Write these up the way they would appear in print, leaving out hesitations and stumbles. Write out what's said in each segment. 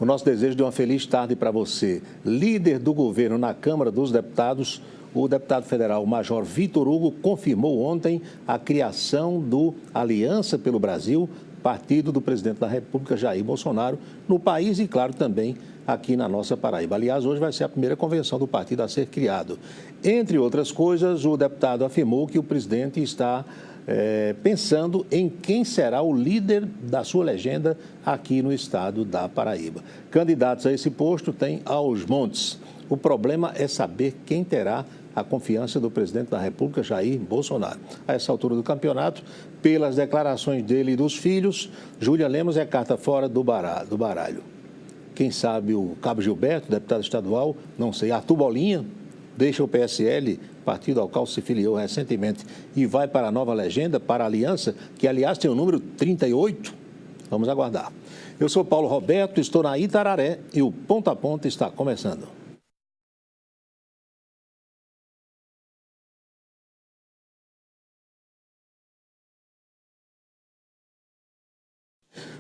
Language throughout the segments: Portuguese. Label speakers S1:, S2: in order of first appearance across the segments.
S1: O nosso desejo de uma feliz tarde para você. Líder do governo na Câmara dos Deputados, o deputado federal Major Vitor Hugo confirmou ontem a criação do Aliança pelo Brasil, partido do presidente da República, Jair Bolsonaro, no país e, claro, também aqui na nossa Paraíba. Aliás, hoje vai ser a primeira convenção do partido a ser criado. Entre outras coisas, o deputado afirmou que o presidente está pensando em quem será o líder da sua legenda aqui no estado da Paraíba. Candidatos a esse posto tem aos montes. O problema é saber quem terá a confiança do presidente da República, Jair Bolsonaro. A essa altura do campeonato, pelas declarações dele e dos filhos, Júlia Lemos é carta fora do baralho. Quem sabe o Cabo Gilberto, deputado estadual, não sei, Arthur Bolinha, deixa o PSL, partido ao qual se filiou recentemente, e vai para a nova legenda, para a Aliança, que aliás tem o número 38. Vamos aguardar. Eu sou Paulo Roberto, estou na Itararé e o Ponta a Ponta está começando.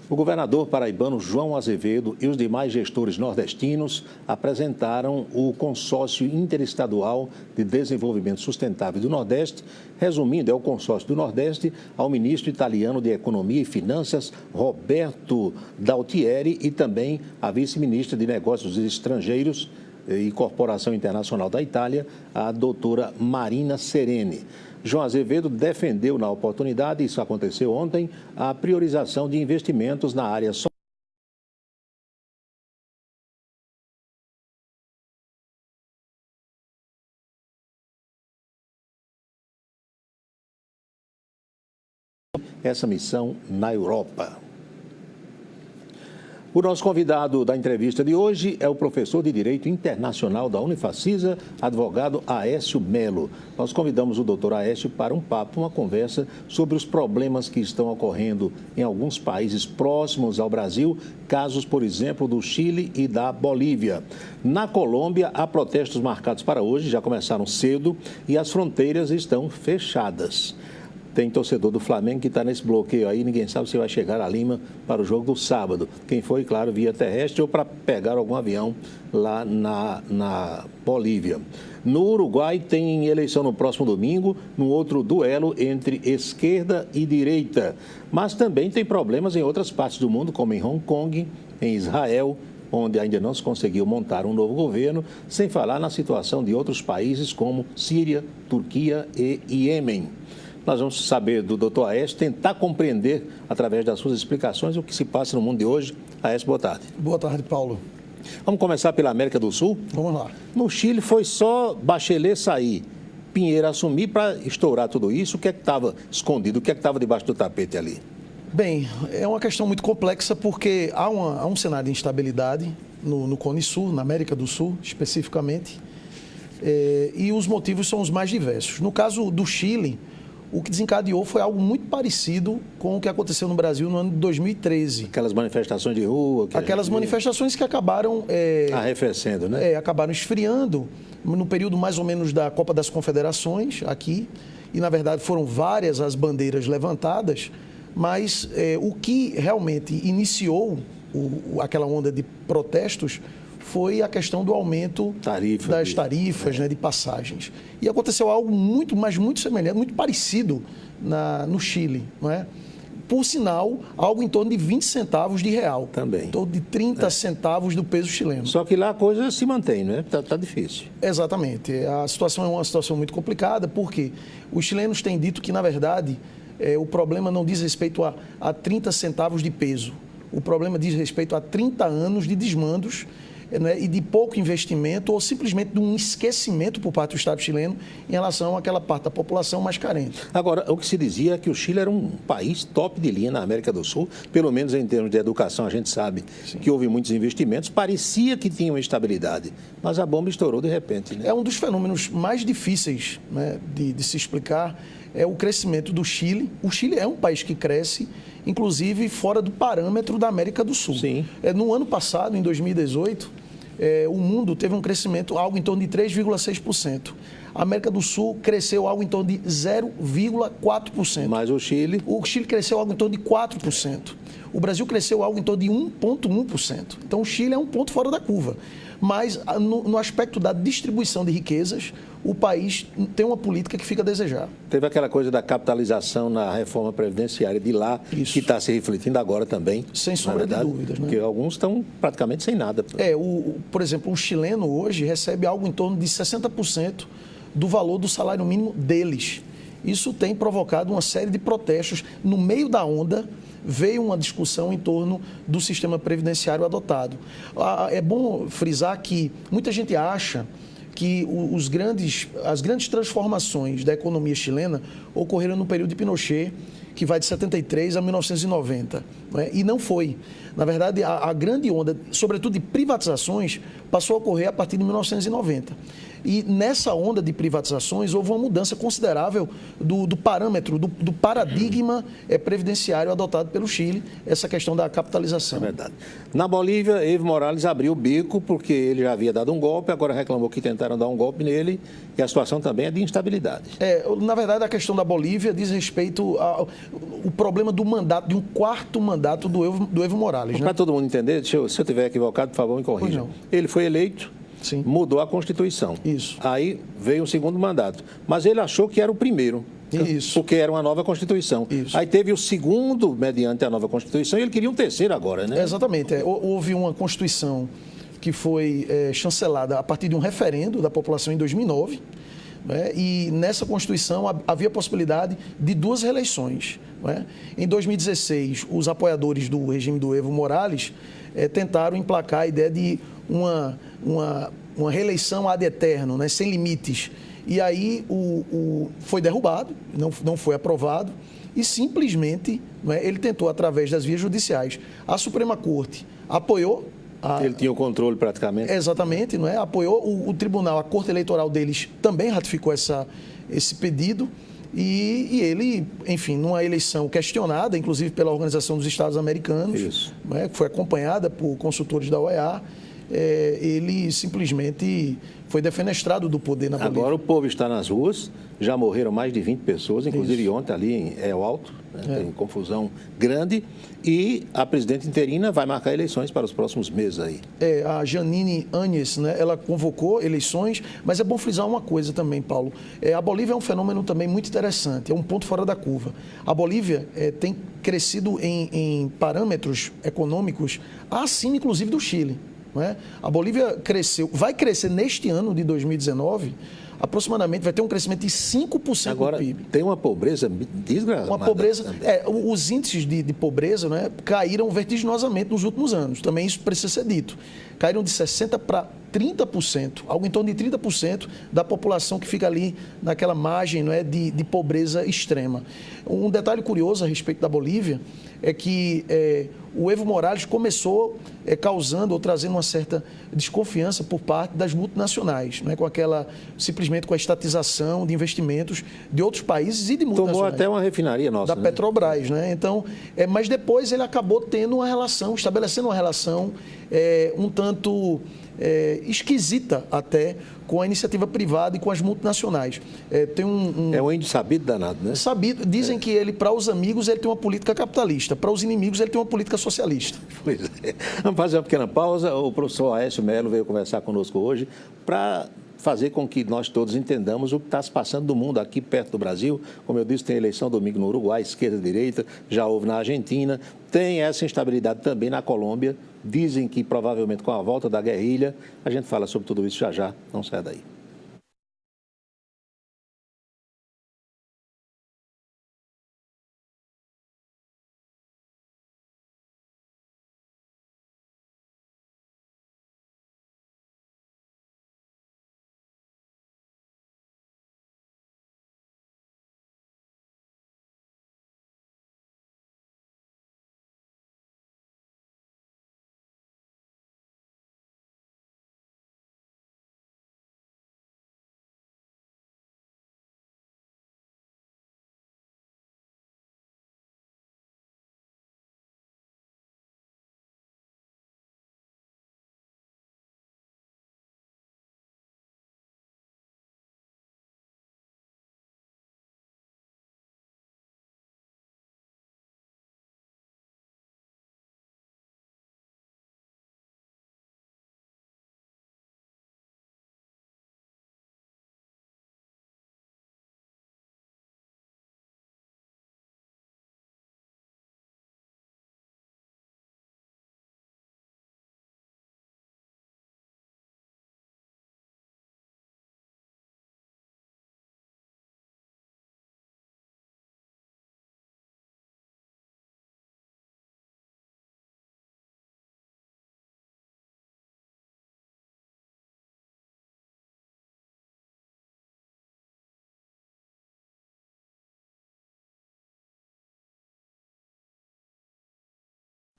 S1: O governador paraibano João Azevedo e os demais gestores nordestinos apresentaram o Consórcio Interestadual de Desenvolvimento Sustentável do Nordeste, resumindo, é o Consórcio do Nordeste, ao ministro italiano de Economia e Finanças, Roberto Daltieri, e também à vice-ministra de Negócios Estrangeiros e Corporação Internacional da Itália, a doutora Marina Sereni. João Azevedo defendeu na oportunidade, isso aconteceu ontem, a priorização de investimentos na área social. Essa missão na Europa. O nosso convidado da entrevista de hoje é o professor de Direito Internacional da Unifacisa, advogado Aécio Melo. Nós convidamos o doutor Aécio para um papo, uma conversa sobre os problemas que estão ocorrendo em alguns países próximos ao Brasil, casos, por exemplo, do Chile e da Bolívia. Na Colômbia, há protestos marcados para hoje, já começaram cedo, e as fronteiras estão fechadas. Tem torcedor do Flamengo que está nesse bloqueio aí, ninguém sabe se vai chegar a Lima para o jogo do sábado. Quem foi, claro, via terrestre ou para pegar algum avião lá na Bolívia. No Uruguai tem eleição no próximo domingo, num outro duelo entre esquerda e direita. Mas também tem problemas em outras partes do mundo, como em Hong Kong, em Israel, onde ainda não se conseguiu montar um novo governo, sem falar na situação de outros países como Síria, Turquia e Iêmen. Nós vamos saber do doutor Aécio, tentar compreender, através das suas explicações, o que se passa no mundo de hoje. Aécio, boa tarde.
S2: Boa tarde, Paulo.
S1: Vamos começar pela América do Sul?
S2: Vamos lá.
S1: No Chile foi só Bachelet sair, Pinheiro assumir para estourar tudo isso. O que é que estava escondido? O que é que estava debaixo do tapete ali?
S2: Bem, é uma questão muito complexa porque há um cenário de instabilidade no Cone Sul, na América do Sul, especificamente, e os motivos são os mais diversos. No caso do Chile, o que desencadeou foi algo muito parecido com o que aconteceu no Brasil no ano de 2013.
S1: Aquelas manifestações de rua.
S2: Aquelas manifestações que acabaram...
S1: arrefecendo, né?
S2: Acabaram esfriando no período mais ou menos da Copa das Confederações aqui. E, na verdade, foram várias as bandeiras levantadas. Mas o que realmente iniciou aquela onda de protestos foi a questão do aumento das tarifas, né, de passagens. E aconteceu algo muito semelhante, muito parecido no Chile, não é? Por sinal, algo em torno de 20 centavos de real.
S1: Também.
S2: Em torno de 30 centavos do peso chileno.
S1: Só que lá a coisa se mantém, não é? Tá difícil.
S2: Exatamente. A situação é uma situação muito complicada, porque os chilenos têm dito que, na verdade, o problema não diz respeito a 30 centavos de peso. O problema diz respeito a 30 anos de desmandos, né, e de pouco investimento ou simplesmente de um esquecimento por parte do Estado chileno em relação àquela parte da população mais carente.
S1: Agora, o que se dizia é que o Chile era um país top de linha na América do Sul, pelo menos em termos de educação, a gente sabe que houve muitos investimentos, parecia que tinha uma estabilidade, mas a bomba estourou de repente. Né?
S2: É um dos fenômenos mais difíceis, né, de se explicar, é o crescimento do Chile. O Chile é um país que cresce, inclusive fora do parâmetro da América do Sul.
S1: Sim.
S2: No ano passado, em 2018, o mundo teve um crescimento algo em torno de 3,6%. A América do Sul cresceu algo em torno de 0,4%.
S1: Mas o Chile?
S2: O Chile cresceu algo em torno de 4%. o Brasil cresceu algo em torno de 1,1%. Então, o Chile é um ponto fora da curva. Mas, no aspecto da distribuição de riquezas, o país tem uma política que fica a desejar.
S1: Teve aquela coisa da capitalização na reforma previdenciária de lá,
S2: Isso.
S1: que está se refletindo agora também.
S2: Sem sombra de dúvidas, né?
S1: Porque alguns estão praticamente sem nada.
S2: Por exemplo, o chileno hoje recebe algo em torno de 60% do valor do salário mínimo deles. Isso tem provocado uma série de protestos. No meio da onda, veio uma discussão em torno do sistema previdenciário adotado. É bom frisar que muita gente acha que as grandes transformações da economia chilena ocorreram no período de Pinochet, que vai de 73 a 1990, né? E não foi. Na verdade, a grande onda, sobretudo de privatizações, passou a ocorrer a partir de 1990. E nessa onda de privatizações houve uma mudança considerável do parâmetro, do paradigma previdenciário adotado pelo Chile, essa questão da capitalização.
S1: É verdade. Na Bolívia, Evo Morales abriu o bico porque ele já havia dado um golpe, agora reclamou que tentaram dar um golpe nele e a situação também é de instabilidade.
S2: Na verdade, a questão da Bolívia diz respeito ao problema do mandato, de um quarto mandato do Evo Morales.
S1: Para todo mundo entender, se eu estiver equivocado, por favor, me corrija. Ele foi eleito.
S2: Sim.
S1: Mudou a Constituição.
S2: Isso.
S1: Aí veio o segundo mandato. Mas ele achou que era o primeiro.
S2: Isso.
S1: Porque era uma nova Constituição.
S2: Isso.
S1: Aí teve o segundo, mediante a nova Constituição, e ele queria um terceiro agora, né?
S2: Exatamente. Houve uma Constituição que foi chancelada a partir de um referendo da população em 2009. Né? E nessa Constituição havia a possibilidade de 2 reeleições. Né? Em 2016, os apoiadores do regime do Evo Morales tentaram emplacar a ideia de uma reeleição ad eterno, né? Sem limites. E aí foi derrubado, não foi aprovado, e simplesmente, né, ele tentou, através das vias judiciais. A Suprema Corte apoiou.
S1: Ele tinha o controle praticamente.
S2: Exatamente, não é? Apoiou o tribunal, a Corte Eleitoral deles também ratificou esse pedido. E ele, enfim, numa eleição questionada, inclusive pela Organização dos Estados Americanos, né, que foi acompanhada por consultores da OEA, ele simplesmente foi defenestrado do poder na Bolívia.
S1: Agora o povo está nas ruas, já morreram mais de 20 pessoas, inclusive ontem ali em El Alto, né, tem confusão grande, e a presidente interina vai marcar eleições para os próximos meses aí.
S2: A Janine Áñez, né, ela convocou eleições, mas é bom frisar uma coisa também, Paulo. A Bolívia é um fenômeno também muito interessante, é um ponto fora da curva. A Bolívia tem crescido em parâmetros econômicos acima, inclusive, do Chile. Né? A Bolívia vai crescer neste ano de 2019, aproximadamente, vai ter um crescimento de 5%
S1: Agora,
S2: do PIB.
S1: Tem uma pobreza desgraçada.
S2: Uma pobreza, os índices de pobreza, né, caíram vertiginosamente nos últimos anos, também isso precisa ser dito. Caíram de 60% para 30%, algo em torno de 30% da população que fica ali naquela margem, não é, de pobreza extrema. Um detalhe curioso a respeito da Bolívia é que o Evo Morales começou causando ou trazendo uma certa desconfiança por parte das multinacionais, né, simplesmente com a estatização de investimentos de outros países e de multinacionais.
S1: Tomou até uma refinaria nossa.
S2: Da Petrobras, né? Então, mas depois ele acabou tendo uma relação, estabelecendo uma relação um tanto esquisita até com a iniciativa privada e com as multinacionais. É
S1: um índio sabido danado, né?
S2: Sabido. Dizem que ele, para os amigos, ele tem uma política capitalista, para os inimigos, ele tem uma política socialista.
S1: Pois é. Vamos fazer uma pequena pausa. O professor Aécio Melo veio conversar conosco hoje para fazer com que nós todos entendamos o que está se passando no mundo aqui perto do Brasil. Como eu disse, tem eleição domingo no Uruguai, esquerda e direita, já houve na Argentina, tem essa instabilidade também na Colômbia. Dizem que provavelmente com a volta da guerrilha, a gente fala sobre tudo isso já, não sai daí.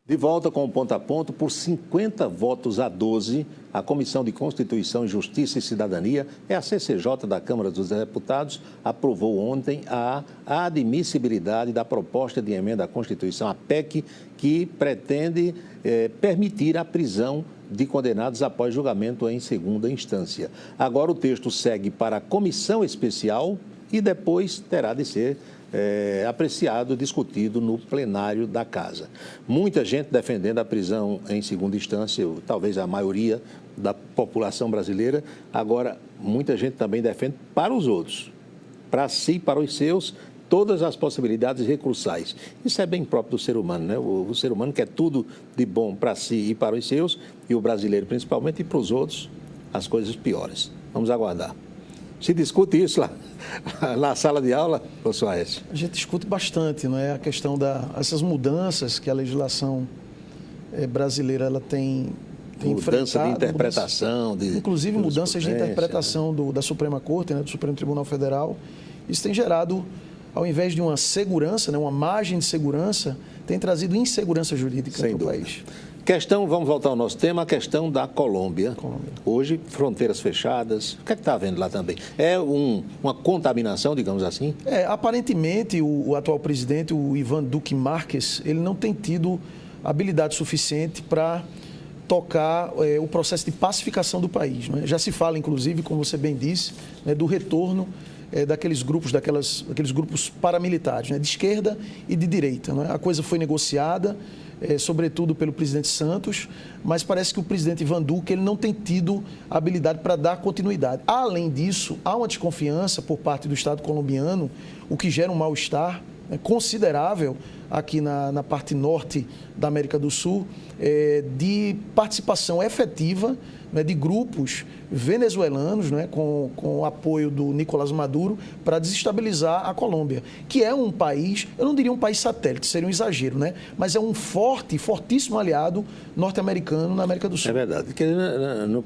S1: De volta com o ponto a ponto, por 50 votos a 12, a Comissão de Constituição, Justiça e Cidadania, a CCJ da Câmara dos Deputados, aprovou ontem a admissibilidade da proposta de emenda à Constituição, a PEC, que pretende permitir a prisão de condenados após julgamento em segunda instância. Agora o texto segue para a comissão especial e depois terá de ser apreciado, discutido no plenário da Casa. Muita gente defendendo a prisão em segunda instância, talvez a maioria da população brasileira. Agora, muita gente também defende para os outros, para si, para os seus, todas as possibilidades recursais. Isso é bem próprio do ser humano, né? O ser humano quer tudo de bom para si e para os seus, e o brasileiro principalmente, e para os outros, as coisas piores. Vamos aguardar. Se discute isso lá na sala de aula, professor Aécio?
S2: A gente discute bastante, não é? A questão essas mudanças que a legislação brasileira ela tem
S1: mudança de interpretação.
S2: Inclusive mudanças de interpretação da Suprema Corte, né, do Supremo Tribunal Federal. Isso tem gerado, ao invés de uma segurança, né, uma margem de segurança, tem trazido insegurança jurídica para o país.
S1: Vamos voltar ao nosso tema, a questão da Colômbia. Hoje, fronteiras fechadas. O que é que está havendo lá também? É uma contaminação, digamos assim?
S2: Aparentemente, o atual presidente, o Iván Duque Márquez, ele não tem tido habilidade suficiente para tocar o processo de pacificação do país, né? Já se fala, inclusive, como você bem disse, né, do retorno daqueles grupos paramilitares, né, de esquerda e de direita, né? A coisa foi negociada, sobretudo pelo presidente Santos, mas parece que o presidente Iván Duque ele não tem tido habilidade para dar continuidade. Além disso, há uma desconfiança por parte do Estado colombiano, o que gera um mal-estar considerável aqui na parte norte da América do Sul, de participação efetiva, né, de grupos venezuelanos, né, com o apoio do Nicolás Maduro, para desestabilizar a Colômbia, que é um país, eu não diria um país satélite, seria um exagero, né, mas é um fortíssimo aliado norte-americano na América do Sul.
S1: É verdade, porque na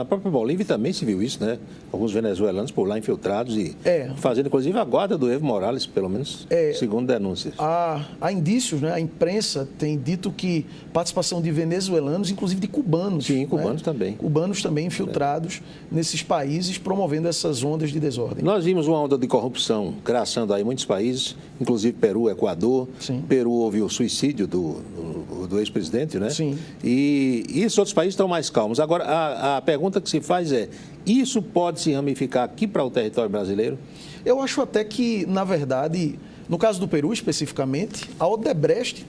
S1: própria Bolívia também se viu isso, né? Alguns venezuelanos por lá infiltrados e fazendo, inclusive, a guarda do Evo Morales, pelo menos, segundo denúncias.
S2: Há indícios, né? A imprensa tem dito que participação de venezuelanos, inclusive de cubanos.
S1: Sim, cubanos também.
S2: Cubanos também infiltrados nesses países, promovendo essas ondas de desordem.
S1: Nós vimos uma onda de corrupção graçando aí muitos países, inclusive Peru, Equador.
S2: Sim.
S1: Peru houve o suicídio do ex-presidente, né?
S2: Sim.
S1: E esses outros países estão mais calmos. Agora, a pergunta que se faz é, isso pode se ramificar aqui para o território brasileiro?
S2: Eu acho até que, na verdade, no caso do Peru especificamente, a Odebrecht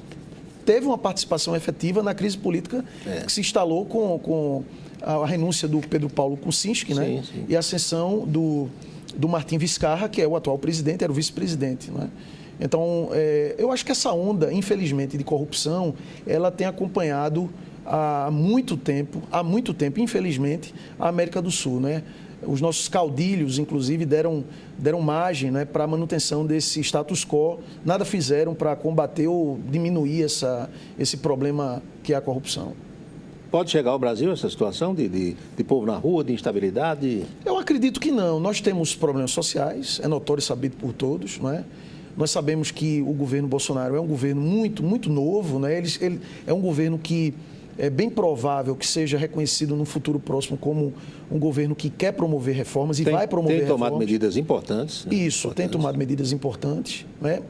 S2: teve uma participação efetiva na crise política que se instalou com a renúncia do Pedro Paulo Kuczynski, né?
S1: Sim.
S2: E a ascensão do Martim Vizcarra, que é o atual presidente, era o vice-presidente, né? Então, eu acho que essa onda, infelizmente, de corrupção, ela tem acompanhado há muito tempo, infelizmente, a América do Sul, né? Os nossos caudilhos, inclusive, deram margem, né, para a manutenção desse status quo, nada fizeram para combater ou diminuir esse problema que é a corrupção.
S1: Pode chegar ao Brasil essa situação de povo na rua, de instabilidade?
S2: Eu acredito que não. Nós temos problemas sociais, é notório e sabido por todos, não é? Nós sabemos que o governo Bolsonaro é um governo muito, muito novo, né? Ele é um governo que é bem provável que seja reconhecido no futuro próximo como um governo que quer promover reformas e vai promover reformas.
S1: Tem tomado medidas importantes. Né?
S2: Isso, tem tomado medidas importantes, né?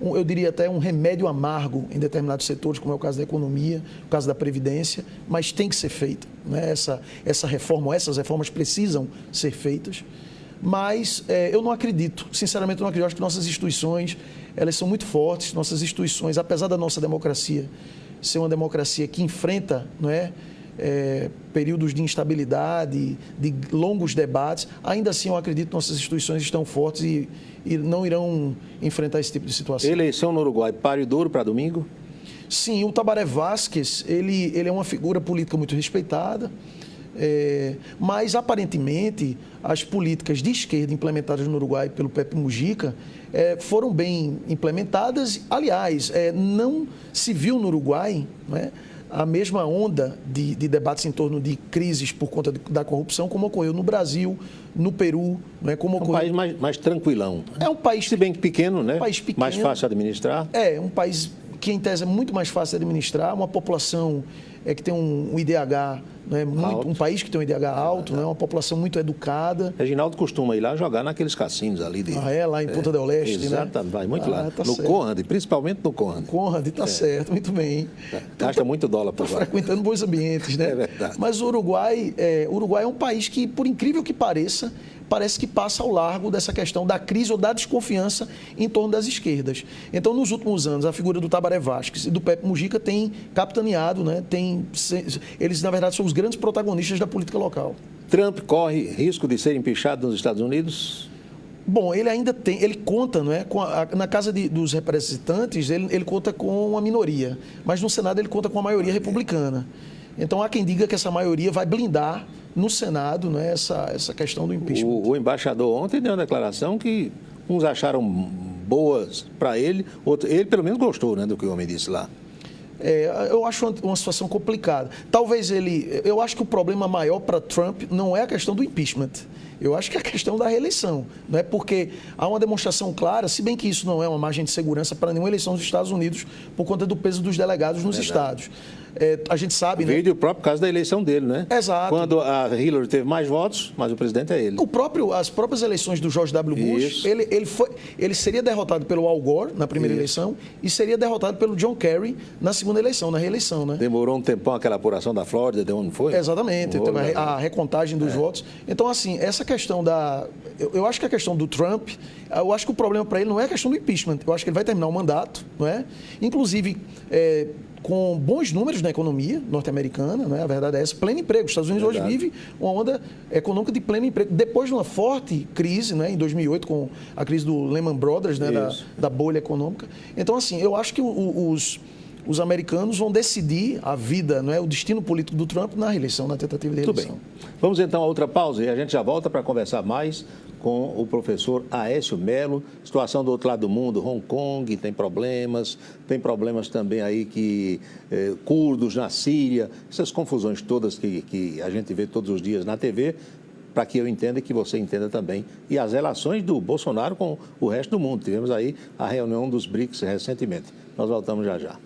S2: Eu diria até um remédio amargo em determinados setores, como é o caso da economia, o caso da Previdência, mas tem que ser feita, né? Essa reforma, essas reformas precisam ser feitas. Mas eu não acredito, sinceramente eu não acredito. Eu acho que nossas instituições, elas são muito fortes, nossas instituições, apesar da nossa democracia ser uma democracia que enfrenta, não é, períodos de instabilidade, de longos debates, ainda assim eu acredito que nossas instituições estão fortes e não irão enfrentar esse tipo de situação.
S1: Eleição no Uruguai, páreo duro para domingo?
S2: Sim, o Tabaré Vázquez, ele é uma figura política muito respeitada, mas aparentemente as políticas de esquerda implementadas no Uruguai pelo Pepe Mujica foram bem implementadas. Aliás, não se viu no Uruguai, né, a mesma onda de debates em torno de crises por conta da corrupção como ocorreu no Brasil, no Peru, né, como ocorreu...
S1: Um país mais tranquilão.
S2: É um país...
S1: Se bem que pequeno, né?
S2: Um país pequeno,
S1: mais fácil de administrar.
S2: Um país que em tese é muito mais fácil de administrar, uma população que tem um IDH, né, um país que tem um IDH alto, né, uma população muito educada.
S1: Reginaldo costuma ir lá jogar naqueles cassinos ali.
S2: Lá em Ponta del Este,
S1: exatamente, né? Vai muito lá.
S2: Tá
S1: no
S2: certo.
S1: Conrad, principalmente no Conrad.
S2: Conrad, tá certo, muito bem.
S1: Gasta muito dólar por lá.
S2: Frequentando bons ambientes, né?
S1: É verdade.
S2: Mas o Uruguai é um país que, por incrível que pareça, parece que passa ao largo dessa questão da crise ou da desconfiança em torno das esquerdas. Então, nos últimos anos, a figura do Tabaré Vázquez e do Pepe Mujica tem capitaneado, né? Eles, na verdade, são os grandes protagonistas da política local.
S1: Trump corre risco de ser empichado nos Estados Unidos?
S2: Bom, ele ainda tem, ele conta, não é, na Casa dos Representantes, ele conta com uma minoria, mas no Senado ele conta com a maioria republicana. Então, há quem diga que essa maioria vai blindar no Senado, né, essa questão do impeachment.
S1: O embaixador ontem deu uma declaração que uns acharam boas para ele, ele pelo menos gostou, né, do que o homem disse lá.
S2: Eu acho uma situação complicada. Talvez eu acho que o problema maior para Trump não é a questão do impeachment. Eu acho que é a questão da reeleição, não é? Porque há uma demonstração clara, se bem que isso não é uma margem de segurança para nenhuma eleição dos Estados Unidos por conta do peso dos delegados nos estados. A gente sabe, né?
S1: Veio do próprio caso da eleição dele, né?
S2: Exato.
S1: Quando a Hillary teve mais votos, mas o presidente é ele.
S2: As próprias eleições do George W. Bush, ele seria derrotado pelo Al Gore na primeira eleição e seria derrotado pelo John Kerry na segunda eleição, na reeleição, né?
S1: Demorou um tempão aquela apuração da Flórida, de onde foi?
S2: Exatamente, a recontagem dos votos. Então, assim, essa questão eu acho que a questão do Trump, eu acho que o problema para ele não é a questão do impeachment. Eu acho que ele vai terminar o mandato, não é? Inclusive, com bons números na economia norte-americana, né? A verdade é essa, pleno emprego. Os Estados Unidos hoje vive uma onda econômica de pleno emprego. Depois de uma forte crise, né? Em 2008, com a crise do Lehman Brothers, né? Da bolha econômica. Então, assim, eu acho que os americanos vão decidir a vida, não é, o destino político do Trump na reeleição, na tentativa de reeleição.
S1: Muito bem. Vamos então a outra pausa e a gente já volta para conversar mais com o professor Aécio Melo. Situação do outro lado do mundo, Hong Kong tem problemas também aí que curdos na Síria, essas confusões todas que a gente vê todos os dias na TV, para que eu entenda e que você entenda também. E as relações do Bolsonaro com o resto do mundo. Tivemos aí a reunião dos BRICS recentemente. Nós voltamos já já.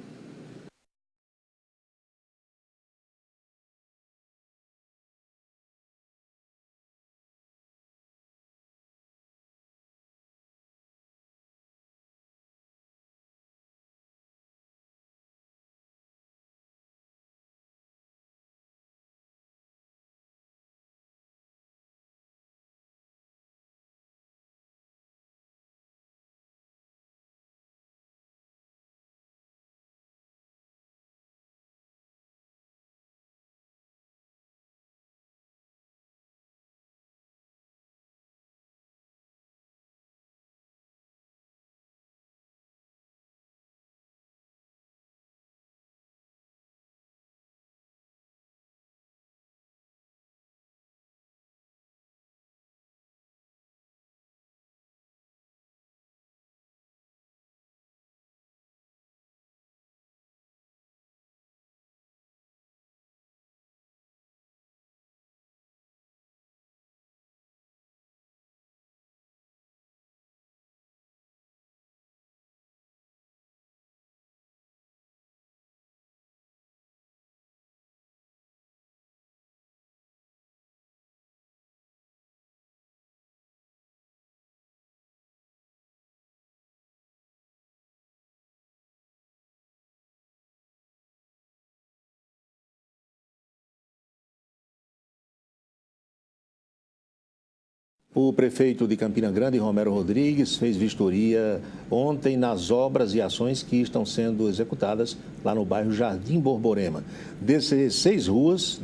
S1: O prefeito de Campina Grande, Romero Rodrigues, fez vistoria ontem nas obras e ações que estão sendo executadas lá no bairro Jardim Borborema. 16 ruas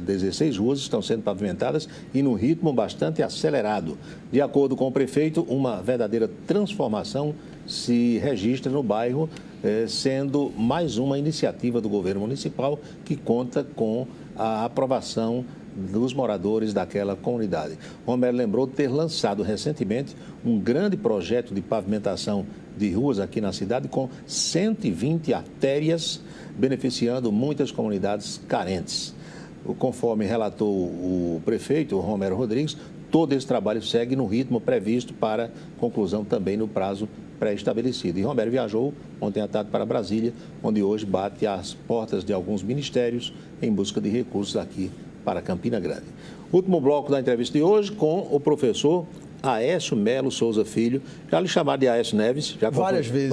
S1: estão sendo pavimentadas e num ritmo bastante acelerado. De acordo com o prefeito, uma verdadeira transformação se registra no bairro, sendo mais uma iniciativa do governo municipal que conta com a aprovação dos moradores daquela comunidade. Romero lembrou ter lançado recentemente um grande projeto de pavimentação de ruas aqui na cidade com 120 artérias, beneficiando muitas comunidades carentes. Conforme relatou o prefeito, Romero Rodrigues, todo esse trabalho segue no ritmo previsto para conclusão também no prazo pré-estabelecido. E Romero viajou ontem à tarde para Brasília, onde hoje bate às portas de alguns ministérios em busca de recursos aqui para Campina Grande. Último bloco da entrevista de hoje com o professor Aécio Melo Souza Filho. Já lhe chamaram de Aécio Neves? Já
S2: várias vezes.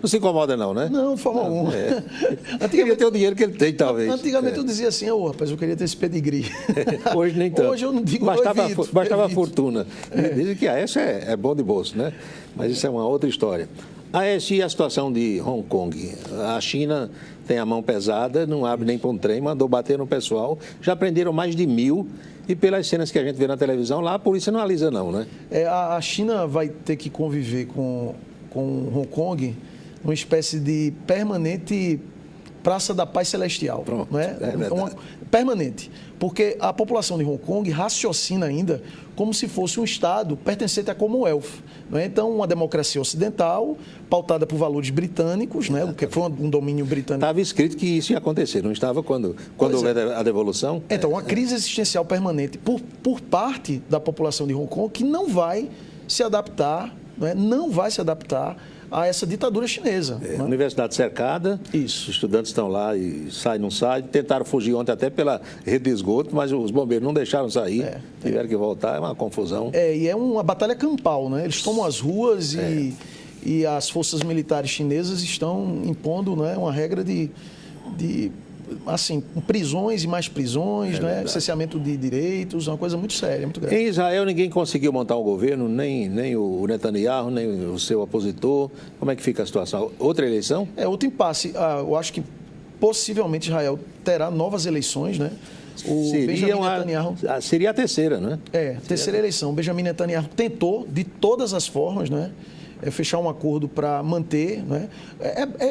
S1: Não se incomoda não, né?
S2: Não, de forma alguma.
S1: Queria ter o dinheiro que ele tem, talvez.
S2: Antigamente eu dizia assim, rapaz, eu queria ter esse pedigree.
S1: Hoje nem tanto.
S2: Hoje eu não digo,
S1: bastava a fortuna. Dizem que Aécio é bom de bolso, né? Mas isso é uma outra história. Aécio, e a situação de Hong Kong? A China tem a mão pesada, não abre nem para um trem, mandou bater no pessoal. Já prenderam mais de 1.000 e pelas cenas que a gente vê na televisão, lá a polícia não alisa não, né?
S2: A China vai ter que conviver com Hong Kong uma espécie de permanente Praça da Paz Celestial.
S1: Pronto,
S2: não é? Permanente. Porque a população de Hong Kong raciocina ainda como se fosse um Estado pertencente à Commonwealth. Não é? Então, uma democracia ocidental, pautada por valores britânicos, né? Porque foi um domínio britânico.
S1: Estava escrito que isso ia acontecer, não estava quando houver a devolução?
S2: Então, uma crise existencial permanente por parte da população de Hong Kong que não vai se adaptar, não vai se adaptar a essa ditadura chinesa.
S1: A universidade cercada,
S2: isso.
S1: Os estudantes estão lá e não saem. Tentaram fugir ontem até pela rede de esgoto, mas os bombeiros não deixaram sair, tiveram que voltar, é uma confusão.
S2: E é uma batalha campal, né? Eles tomam as ruas e as forças militares chinesas estão impondo, né, uma regra de assim, prisões e mais prisões, né? Cerceamento de direitos, uma coisa muito séria, muito grave.
S1: Em Israel, ninguém conseguiu montar um governo, nem o Netanyahu, nem o seu opositor. Como é que fica a situação? Outra eleição?
S2: Outro impasse. Eu acho que possivelmente Israel terá novas eleições, né?
S1: Seria a terceira, né?
S2: Terceira eleição. Benjamin Netanyahu tentou, de todas as formas, né? Fechar um acordo para manter, né?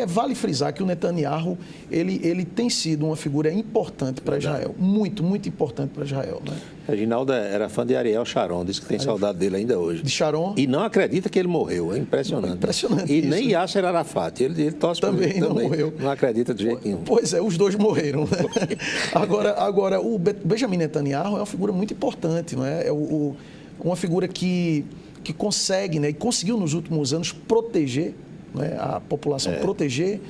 S2: Vale frisar que o Netanyahu ele tem sido uma figura importante para Israel, muito, muito importante para Israel, né?
S1: Reginaldo era fã de Ariel Sharon, disse que tem saudade dele ainda hoje.
S2: De Sharon?
S1: E não acredita que ele morreu, é impressionante.
S2: Impressionante.
S1: E
S2: isso.
S1: nem Yasser Arafat, ele torce
S2: também
S1: por ele,
S2: não morreu.
S1: Não acredita de jeito nenhum.
S2: Pois os dois morreram, né? Agora o Benjamin Netanyahu é uma figura muito importante, não é? Uma figura que consegue, né, e conseguiu nos últimos anos proteger, né, a população, proteger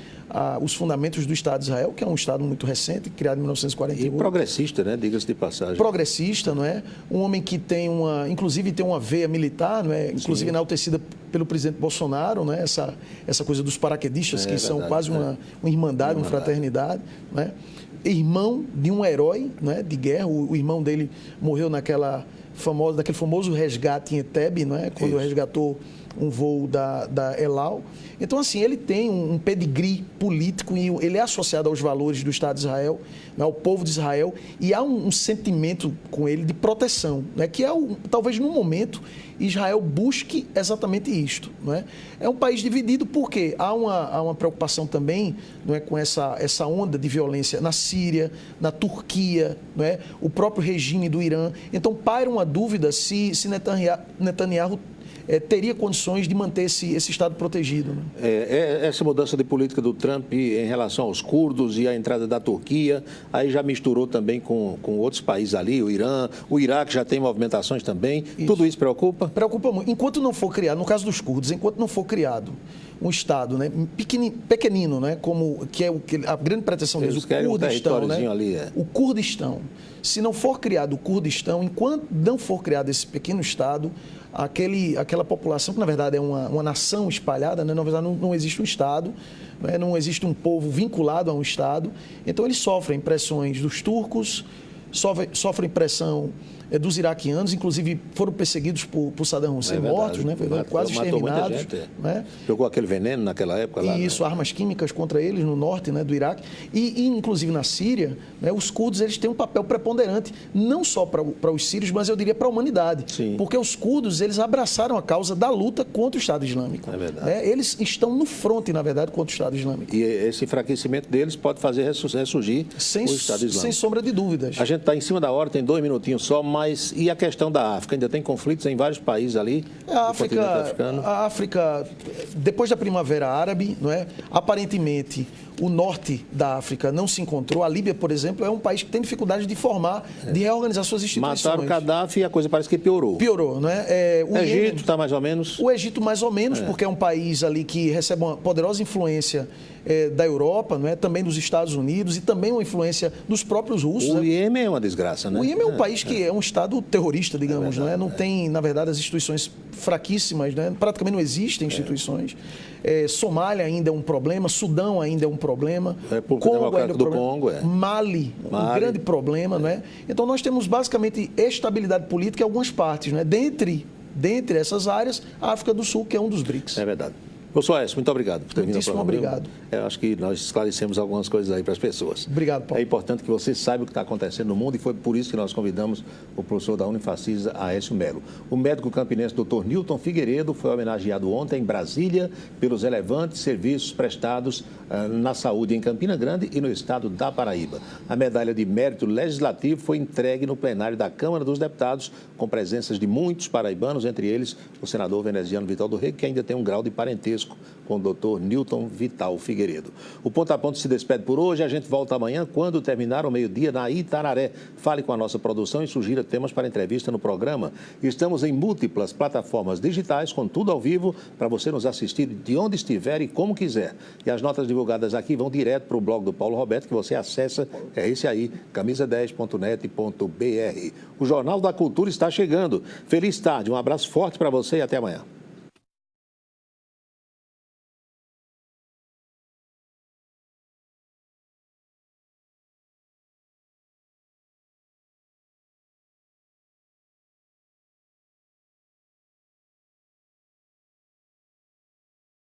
S2: os fundamentos do Estado de Israel, que é um Estado muito recente, criado em 1948.
S1: E progressista, né, diga-se de passagem.
S2: Progressista, não é? Um homem que tem inclusive tem uma veia militar, não é? Inclusive enaltecida pelo presidente Bolsonaro, né? Essa coisa dos paraquedistas, que são quase uma irmandade, uma fraternidade, né? Irmão de um herói, né, de guerra, o irmão dele morreu naquele famoso resgate em Entebbe, não é? Quando resgatou um voo da El Al. Então, assim, ele tem um pedigree político e ele é associado aos valores do Estado de Israel, né, ao povo de Israel, e há um sentimento com ele de proteção, né, que talvez no momento Israel busque exatamente isto. Não é? É um país dividido porque há uma preocupação também, não é, com essa onda de violência na Síria, na Turquia, não é? O próprio regime do Irã. Então, paira uma dúvida se Netanyahu teria condições de manter esse Estado protegido. Né?
S1: Essa mudança de política do Trump em relação aos curdos e a entrada da Turquia, aí já misturou também com outros países ali, o Irã, o Iraque já tem movimentações também. Isso. Tudo isso preocupa?
S2: Preocupa muito. Enquanto não for criado, no caso dos curdos, enquanto não for criado um Estado, né, pequenino, né, que é a grande pretensão deles, o Kurdistão, né?
S1: Ali,
S2: o Kurdistão. Se não for criado o Kurdistão, enquanto não for criado esse pequeno Estado, aquela população, que na verdade é uma nação espalhada, né? Na verdade não existe um Estado, né? Não existe um povo vinculado a um Estado, então eles sofrem pressões dos turcos, sofrem pressão dos iraquianos, inclusive foram perseguidos por Saddam Hussein, mortos, né? Quase exterminados. Né?
S1: Jogou aquele veneno naquela época lá.
S2: Isso, né? Armas químicas contra eles no norte, né, do Iraque. E inclusive na Síria, né, os curdos eles têm um papel preponderante, não só para os sírios, mas eu diria para a humanidade.
S1: Sim.
S2: Porque os curdos eles abraçaram a causa da luta contra o Estado Islâmico.
S1: É verdade.
S2: Eles estão no fronte, na verdade, contra o Estado Islâmico.
S1: E esse enfraquecimento deles pode fazer ressurgir o Estado Islâmico.
S2: Sem sombra de dúvidas.
S1: A gente está em cima da hora, tem 2 minutinhos só, Mas e a questão da África? Ainda tem conflitos em vários países ali?
S2: A África, depois da Primavera Árabe, não é? Aparentemente, o norte da África não se encontrou. A Líbia, por exemplo, é um país que tem dificuldade de de reorganizar suas instituições.
S1: Mataram o Gaddafi e a coisa parece que piorou.
S2: Piorou, não é?
S1: O Egito está mais ou menos...
S2: O Egito mais ou menos, porque é um país ali que recebe uma poderosa influência da Europa, não é? Também dos Estados Unidos e também uma influência dos próprios russos.
S1: O Iêmen é uma desgraça, né?
S2: O Iêmen é um país que é um Estado terrorista, digamos, não é? Não tem, na verdade, as instituições fraquíssimas, né? Praticamente não existem instituições. Somália ainda é um problema, Sudão ainda é um problema, Congo ainda é um problema, Mali, um grande problema, não é? Então nós temos basicamente estabilidade política em algumas partes, não é? Dentre essas áreas, a África do Sul, que é um dos BRICS.
S1: É verdade. Professor Aécio, muito obrigado por ter vindo ao programa.
S2: Obrigado.
S1: Acho que nós esclarecemos algumas coisas aí para as pessoas.
S2: Obrigado, Paulo.
S1: É importante que você saiba o que está acontecendo no mundo e foi por isso que nós convidamos o professor da Unifacisa, Aécio Melo. O médico campinense Dr. Newton Figueiredo foi homenageado ontem em Brasília pelos relevantes serviços prestados na saúde em Campina Grande e no estado da Paraíba. A medalha de mérito legislativo foi entregue no plenário da Câmara dos Deputados, com presenças de muitos paraibanos, entre eles o senador veneziano Vital do Rego, que ainda tem um grau de parentesco com o doutor Newton Vital Figueiredo. O Ponto a Ponto se despede por hoje. A gente volta amanhã, quando terminar o meio-dia, na Itararé. Fale com a nossa produção e sugira temas para entrevista no programa. Estamos em múltiplas plataformas digitais, com tudo ao vivo, para você nos assistir de onde estiver e como quiser. E as notas divulgadas aqui vão direto para o blog do Paulo Roberto, que você acessa, é esse aí, camisa10.net.br. O Jornal da Cultura está chegando. Feliz tarde, um abraço forte para você e até amanhã.